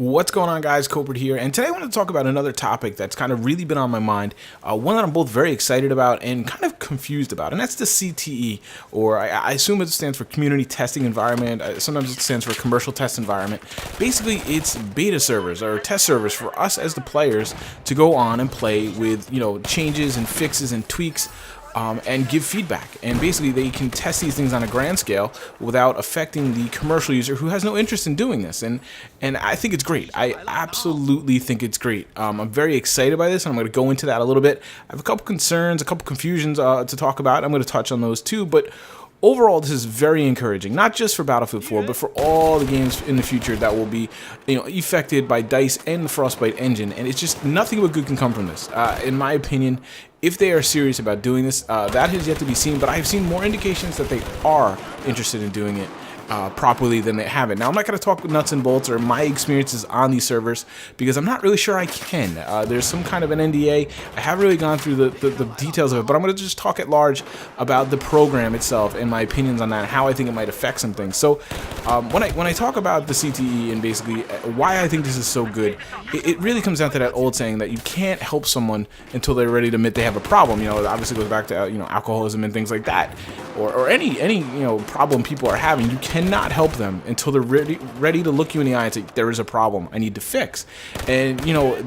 What's going on, guys? Kulprit here, and today I want to talk about another topic that's kind of really been on my mind, one that I'm both very excited about and kind of confused about, and that's the CTE, or I assume it stands for Community Testing Environment. Sometimes it stands for Commercial Test Environment. Basically, it's beta servers or test servers for us as the players to go on and play with, changes and fixes and tweaks. And give feedback, and basically they can test these things on a grand scale without affecting the commercial user who has no interest in doing this. And I think it's great. I absolutely think it's great. I'm very excited by this, and I'm going to go into that a little bit. I have a couple concerns, a couple confusions to talk about. I'm going to touch on those too, but overall, this is very encouraging, not just for Battlefield 4, but for all the games in the future that will be, affected by DICE and the Frostbite engine. And it's just nothing but good can come from this, in my opinion. If they are serious about doing this, that has yet to be seen, but I have seen more indications that they are interested in doing it properly than they haven't. Now, I'm not going to talk nuts and bolts or my experiences on these servers because I'm not really sure I can. There's some kind of an NDA. I haven't really gone through the details of it, but I'm going to just talk at large about the program itself and my opinions on that and how I think it might affect some things. So when I talk about the CTE and basically why I think this is so good, it really comes down to that old saying that you can't help someone until they're ready to admit they have a problem. It obviously goes back to alcoholism and things like that, or any problem people are having. You cannot help them until they're ready to look you in the eye and say, there is a problem I need to fix. And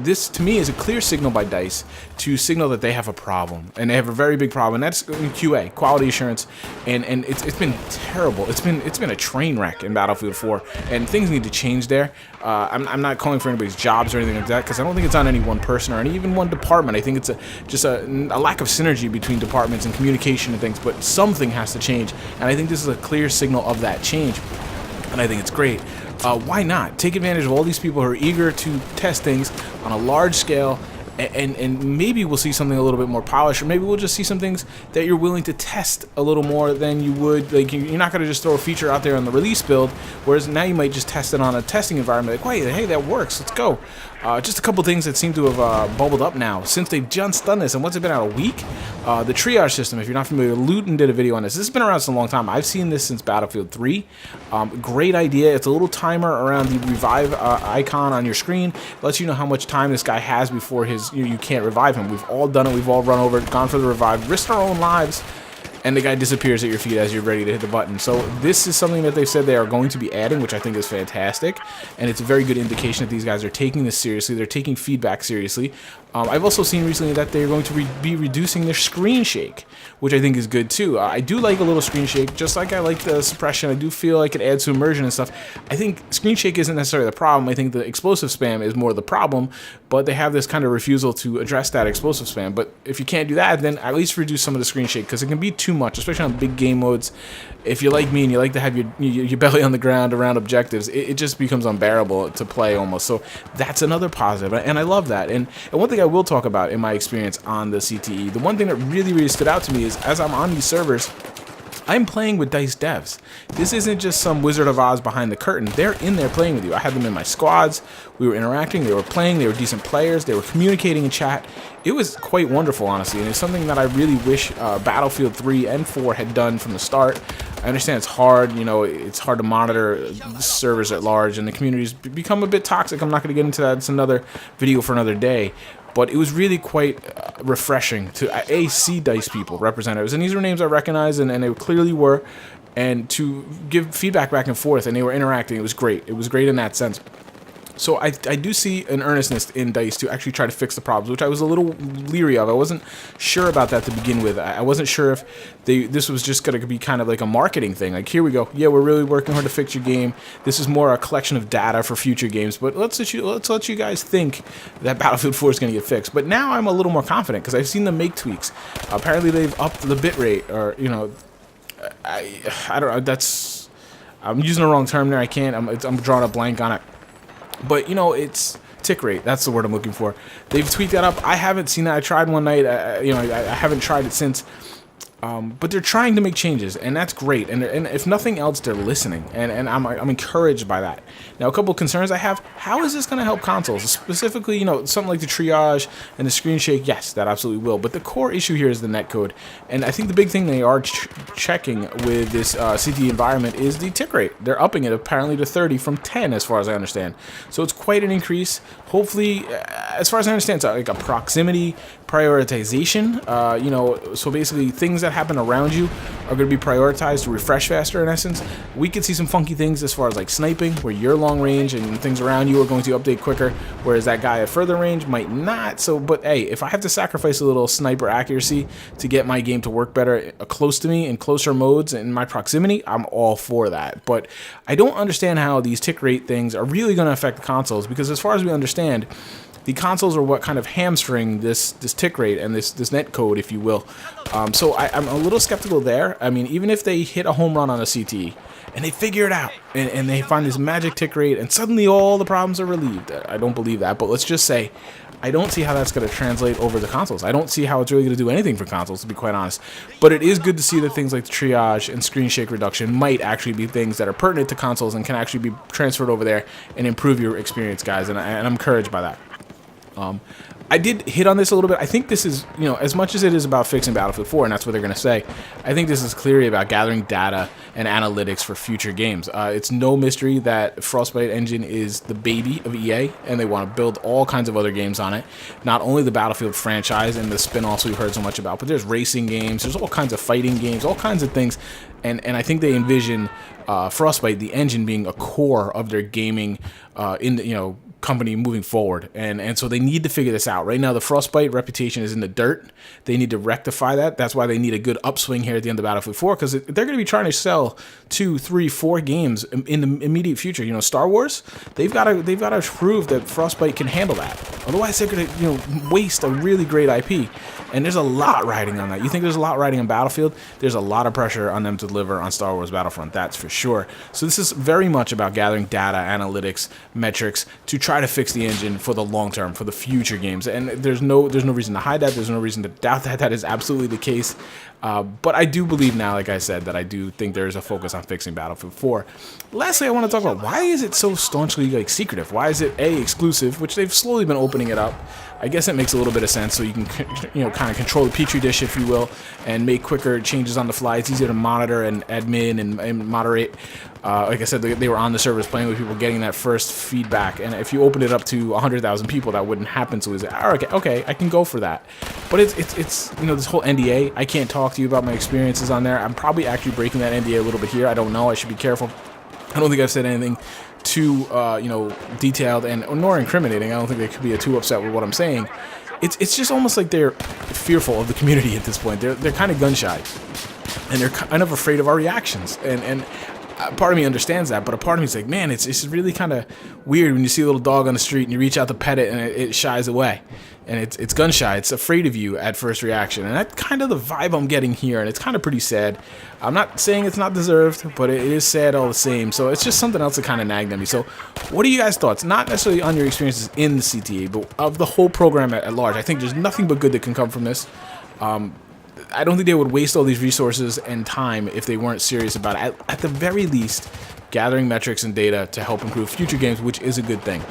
this to me is a clear signal by DICE to signal that they have a problem, and they have a very big problem, and that's QA, quality assurance. And it's been terrible. It's been a train wreck in Battlefield 4, and things need to change there. I'm not calling for anybody's jobs or anything like that, because I don't think it's on any one person or even one department. I think it's just a lack of synergy between departments and communication and things, but something has to change, and I think this is a clear signal of that change, and I think it's great. Why not take advantage of all these people who are eager to test things on a large scale, and maybe we'll see something a little bit more polished, or maybe we'll just see some things that you're willing to test a little more than you would. Like, you're not going to just throw a feature out there on the release build, whereas now you might just test it on a testing environment. Like, wait, hey, that works, let's go. Just a couple things that seem to have bubbled up now since they've just done this, and what's it been out, a week? The triage system, if you're not familiar, Luton did a video on this. This has been around for a long time. I've seen this since Battlefield 3. Great idea. It's a little timer around the revive icon on your screen. It lets you know how much time this guy has before you can't revive him. We've all done it. We've all run over it, gone for the revive, risked our own lives, and the guy disappears at your feet as you're ready to hit the button. So this is something that they've said they are going to be adding, which I think is fantastic, and it's a very good indication that these guys are taking this seriously. They're taking feedback seriously. I've also seen recently that they're going to be reducing their screen shake, which I think is good too. I do like a little screen shake, just like I like the suppression. I do feel like it adds to immersion and stuff. I think screen shake isn't necessarily the problem. I think the explosive spam is more the problem, but they have this kind of refusal to address that explosive spam. But if you can't do that, then at least reduce some of the screen shake, because it can be too much, especially on big game modes. If you're like me and you like to have your belly on the ground around objectives, it just becomes unbearable to play almost. So that's another positive, and I love that. And one thing I will talk about in my experience on the CTE, the one thing that really stood out to me is, as I'm on these servers, I'm playing with DICE devs. This isn't just some Wizard of Oz behind the curtain. They're in there playing with you. I had them in my squads. We were interacting. They were playing. They were decent players. They were communicating in chat. It was quite wonderful, honestly, and it's something that I really wish Battlefield 3 and 4 had done from the start. I understand it's hard. It's hard to monitor the servers at large, and the communities become a bit toxic. I'm not going to get into that. It's another video for another day. But it was really quite refreshing to see DICE people, representatives, and these were names I recognized, and they clearly were, and to give feedback back and forth, and they were interacting. It was great. It was great in that sense. So I do see an earnestness in DICE to actually try to fix the problems, which I was a little leery of. I wasn't sure about that to begin with. I wasn't sure if this was just going to be kind of like a marketing thing. Like, here we go. Yeah, we're really working hard to fix your game. This is more a collection of data for future games, but let's let you guys think that Battlefield 4 is going to get fixed. But now I'm a little more confident because I've seen them make tweaks. Apparently they've upped the bitrate, or I don't know. I'm using the wrong term there. I'm drawing a blank on it. But, it's tick rate. That's the word I'm looking for. They've tweaked that up. I haven't seen that. I tried one night. I haven't tried it since. But they're trying to make changes, and that's great. And if nothing else, they're listening, and I'm encouraged by that. Now, a couple of concerns I have: how is this going to help consoles? Specifically, something like the triage and the screen shake. Yes, that absolutely will. But the core issue here is the netcode, and I think the big thing they are checking with this CTE environment is the tick rate. They're upping it apparently to 30 from 10, as far as I understand. So it's quite an increase. Hopefully, as far as I understand, it's like a proximity prioritization. So basically things that happen around you are going to be prioritized to refresh faster. In essence, we could see some funky things as far as like sniping, where you're long range and things around you are going to update quicker, whereas that guy at further range might not. So, but hey, if I have to sacrifice a little sniper accuracy to get my game to work better close to me in closer modes and my proximity, I'm all for that. But I don't understand how these tick rate things are really going to affect the consoles, because as far as we understand, the consoles are what kind of hamstring this tick rate and this net code, if you will. So I'm a little skeptical there. I mean, even if they hit a home run on a CTE and they figure it out and they find this magic tick rate and suddenly all the problems are relieved, I don't believe that. But let's just say I don't see how that's going to translate over the consoles. I don't see how it's really going to do anything for consoles, to be quite honest. But it is good to see that things like the triage and screen shake reduction might actually be things that are pertinent to consoles and can actually be transferred over there and improve your experience, guys. And I'm encouraged by that. I did hit on this a little bit. I think this is, as much as it is about fixing Battlefield 4, and that's what they're going to say, I think this is clearly about gathering data and analytics for future games. It's no mystery that Frostbite engine is the baby of EA, and they want to build all kinds of other games on it. Not only the Battlefield franchise and the spin-offs we've heard so much about, but there's racing games, there's all kinds of fighting games, all kinds of things. And I think they envision Frostbite, the engine, being a core of their gaming company moving forward, and so they need to figure this out. Right now, the Frostbite reputation is in the dirt. They need to rectify that. That's why they need a good upswing here at the end of Battlefield 4, because they're going to be trying to sell 2, 3, 4 games in the immediate future. Star Wars, they've got to prove that Frostbite can handle that. Otherwise, they're going to waste a really great IP. And there's a lot riding on that. You think there's a lot riding on Battlefield? There's a lot of pressure on them to deliver on Star Wars Battlefront, that's for sure. So this is very much about gathering data, analytics, metrics to try to fix the engine for the long term, for the future games. And there's no reason to hide that. There's no reason to doubt that. That is absolutely the case. But I do believe now, like I said, that I do think there is a focus on fixing Battlefield 4. Lastly, I want to talk about why is it so staunchly secretive? Why is it exclusive, which they've slowly been opening it up. I guess it makes a little bit of sense, so you can kind of control the petri dish, if you will, and make quicker changes on the fly. It's easier to monitor and admin and moderate. Like I said, they were on the servers playing with people, getting that first feedback. And if you opened it up to 100,000 people, that wouldn't happen. So it's like, okay, I can go for that. But it's this whole NDA. I can't talk to you about my experiences on there. I'm probably actually breaking that NDA a little bit here. I don't know. I should be careful. I don't think I've said anything too detailed and nor incriminating. I don't think they could be too upset with what I'm saying. It's just almost like they're fearful of the community at this point. They're kind of gun shy, and they're kind of afraid of our reactions. And part of me understands that, but a part of me is like, man, it's really kind of weird when you see a little dog on the street and you reach out to pet it and it shies away. And it's gun shy. It's afraid of you at first reaction. And that's kind of the vibe I'm getting here. And it's kind of pretty sad. I'm not saying it's not deserved, but it is sad all the same. So it's just something else that kind of nagged at me. So what are you guys' thoughts? Not necessarily on your experiences in the CTE, but of the whole program at large. I think there's nothing but good that can come from this. I don't think they would waste all these resources and time if they weren't serious about it. At the very least, gathering metrics and data to help improve future games, which is a good thing.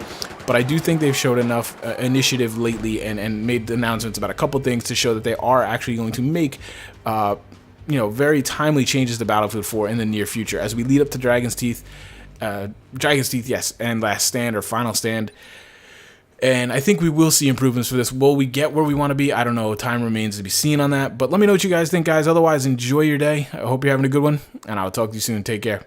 But I do think they've showed enough initiative lately and made announcements about a couple things to show that they are actually going to make very timely changes to Battlefield 4 in the near future as we lead up to Dragon's Teeth, yes, and Last Stand or Final Stand. And I think we will see improvements for this. Will we get where we want to be? I don't know. Time remains to be seen on that. But let me know what you guys think, guys. Otherwise, enjoy your day. I hope you're having a good one, and I'll talk to you soon. Take care.